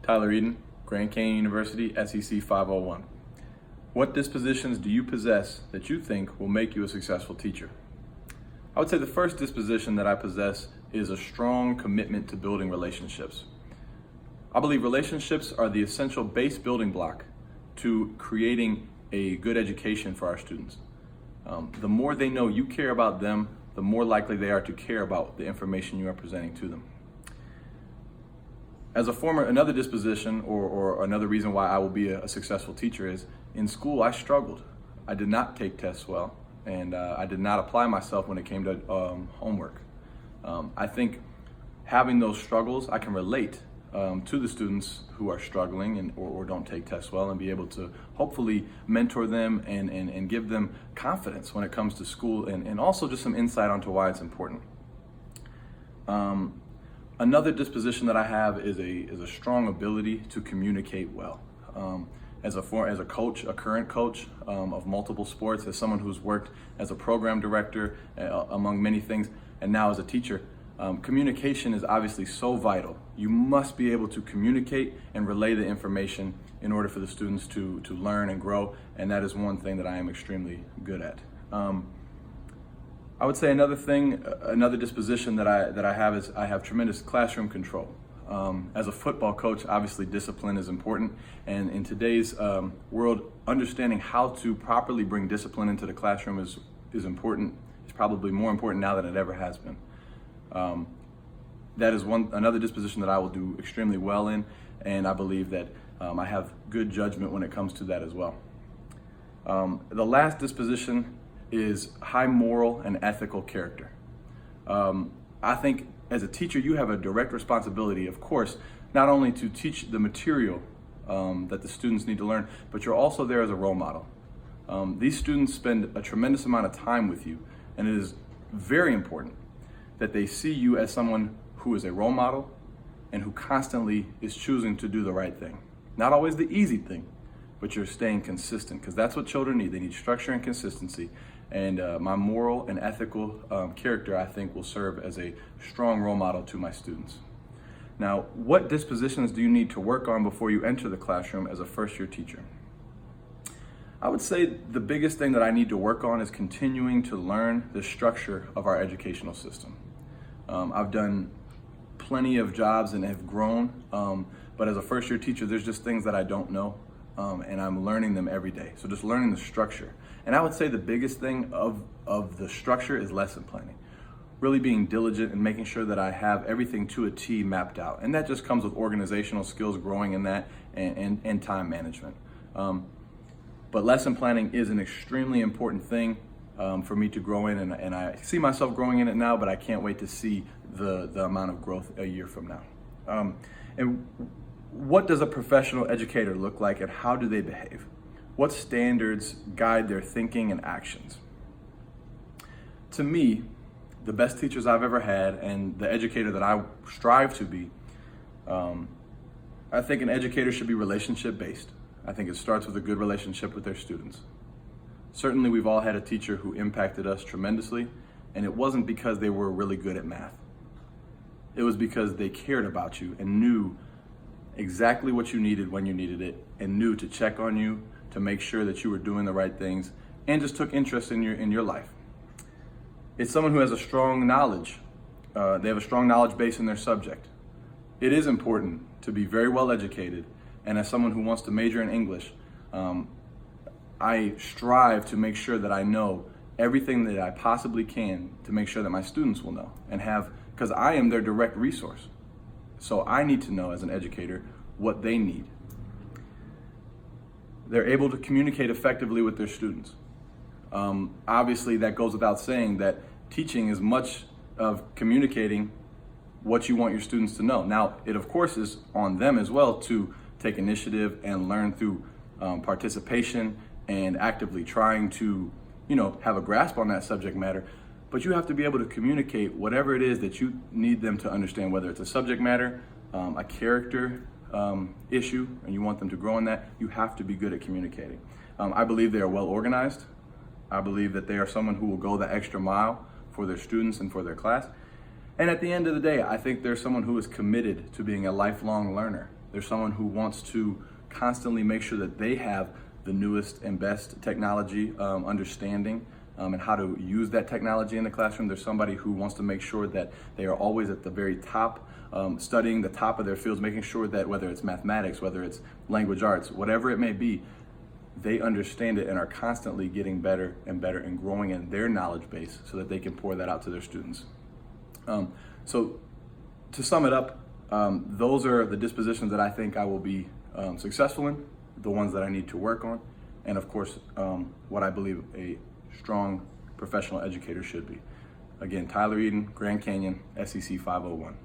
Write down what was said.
Tyler Eden, Grand Canyon University, SEC 501. What dispositions do you possess that you think will make you a successful teacher? I would say the first disposition that I possess is a strong commitment to building relationships. I believe relationships are the essential base building block to creating a good education for our students. The more they know you care about them, the more likely they are to care about the information you are presenting to them. Another disposition or another reason why I will be a successful teacher is in school I struggled. I did not take tests well, and I did not apply myself when it came to homework. I think having those struggles, I can relate to the students who are struggling or don't take tests well, and be able to hopefully mentor them and give them confidence when it comes to school, and also just some insight onto why it's important. Another disposition that I have is a strong ability to communicate well. As a coach, a current coach of multiple sports, as someone who's worked as a program director among many things, and now as a teacher, communication is obviously so vital. You must be able to communicate and relay the information in order for the students to learn and grow, and that is one thing that I am extremely good at. I would say another disposition that I have is I have tremendous classroom control. As a football coach, obviously discipline is important, and in today's world, understanding how to properly bring discipline into the classroom is important. It's probably more important now than it ever has been. That is another disposition that I will do extremely well in, and I believe that I have good judgment when it comes to that as well. The last disposition is high moral and ethical character. I think as a teacher, you have a direct responsibility, of course, not only to teach the material that the students need to learn, but you're also there as a role model. These students spend a tremendous amount of time with you, and it is very important that they see you as someone who is a role model and who constantly is choosing to do the right thing. Not always the easy thing, but you're staying consistent, because that's what children need. They need structure and consistency. And my moral and ethical character, I think, will serve as a strong role model to my students. Now, what dispositions do you need to work on before you enter the classroom as a first-year teacher? I would say the biggest thing that I need to work on is continuing to learn the structure of our educational system. I've done plenty of jobs and have grown, but as a first-year teacher, there's just things that I don't know, and I'm learning them every day. So just learning the structure. And I would say the biggest thing of the structure is lesson planning. Really being diligent and making sure that I have everything to a T mapped out. And that just comes with organizational skills, growing in that, and time management. But lesson planning is an extremely important thing for me to grow in, and I see myself growing in it now, but I can't wait to see the amount of growth a year from now. And what does a professional educator look like, and how do they behave? What standards guide their thinking and actions? To me, the best teachers I've ever had and the educator that I strive to be, I think an educator should be relationship based. I think it starts with a good relationship with their students. Certainly we've all had a teacher who impacted us tremendously, and it wasn't because they were really good at math. It was because they cared about you and knew exactly what you needed when you needed it, and knew to check on you, to make sure that you were doing the right things, and just took interest in your life. It's someone who has a strong knowledge. They have a strong knowledge base in their subject. It is important to be very well educated, and as someone who wants to major in English, I strive to make sure that I know everything that I possibly can to make sure that my students will know and have, because I am their direct resource. So I need to know as an educator what they need. They're able to communicate effectively with their students. Obviously, that goes without saying that teaching is much of communicating what you want your students to know. Now, it of course is on them as well to take initiative and learn through participation and actively trying to, have a grasp on that subject matter. But you have to be able to communicate whatever it is that you need them to understand, whether it's a subject matter, a character issue, and you want them to grow in that. You have to be good at communicating. I believe they are well organized. I believe that they are someone who will go the extra mile for their students and for their class. And at the end of the day, I think they're someone who is committed to being a lifelong learner. They're someone who wants to constantly make sure that they have the newest and best technology understanding and how to use that technology in the classroom. There's somebody who wants to make sure that they are always at the very top, studying the top of their fields, making sure that whether it's mathematics, whether it's language arts, whatever it may be, they understand it and are constantly getting better and better and growing in their knowledge base so that they can pour that out to their students. So to sum it up, those are the dispositions that I think I will be successful in, the ones that I need to work on, and of course, what I believe a strong professional educator should be. Again, Tyler Eden, Grand Canyon, SEC 501.